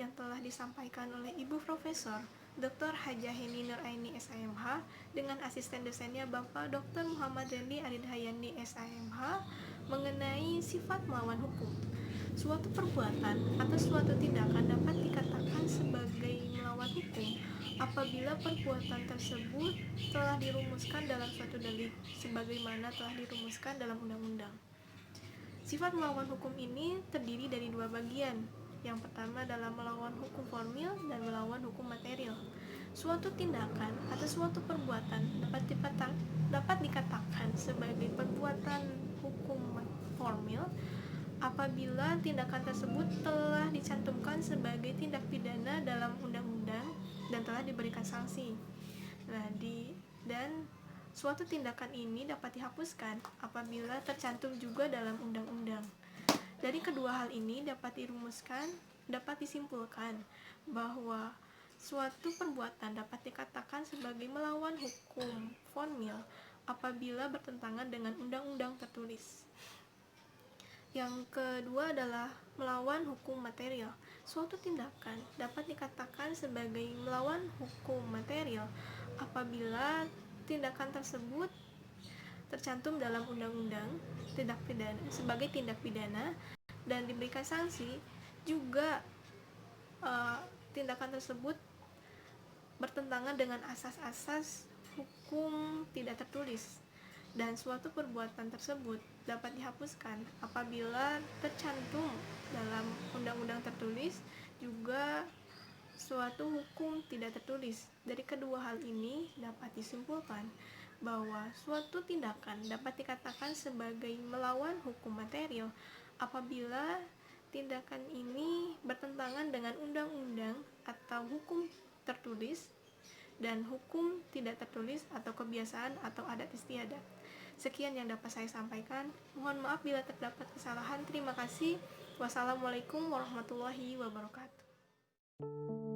yang telah disampaikan oleh Ibu Profesor Dr. Hajah Heni Nuraini SIMH dengan asisten dosennya Bapak Dr. Muhammad Rendi Aridhayani SIMH mengenai sifat melawan hukum. Suatu perbuatan atau suatu tindakan dapat dikatakan sebagai melawan hukum apabila perbuatan tersebut telah dirumuskan dalam suatu delik sebagaimana telah dirumuskan dalam undang-undang. Sifat melawan hukum ini terdiri dari dua bagian. Yang pertama adalah melawan hukum formil dan melawan hukum material. Suatu tindakan atau suatu perbuatan dapat dikatakan sebagai perbuatan hukum formil apabila tindakan tersebut telah dicantumkan sebagai tindak pidana dalam undang-undang dan telah diberikan sanksi. Dan suatu tindakan ini dapat dihapuskan apabila tercantum juga dalam undang-undang. Dari kedua hal ini dapat disimpulkan bahwa suatu perbuatan dapat dikatakan sebagai melawan hukum formil apabila bertentangan dengan undang-undang tertulis. Yang kedua adalah melawan hukum material. Suatu tindakan dapat dikatakan sebagai melawan hukum material apabila tindakan tersebut tercantum dalam undang-undang sebagai tindak pidana dan diberikan sanksi. Juga tindakan tersebut bertentangan dengan asas-asas hukum tidak tertulis, dan suatu perbuatan tersebut dapat dihapuskan apabila tercantum dalam undang-undang tertulis juga suatu hukum tidak tertulis. Dari kedua hal ini dapat disimpulkan bahwa suatu tindakan dapat dikatakan sebagai melawan hukum material apabila tindakan ini bertentangan dengan undang-undang atau hukum tertulis dan hukum tidak tertulis atau kebiasaan atau adat istiadat. Sekian yang dapat saya sampaikan. Mohon maaf bila terdapat kesalahan. Terima kasih. Wassalamualaikum warahmatullahi wabarakatuh.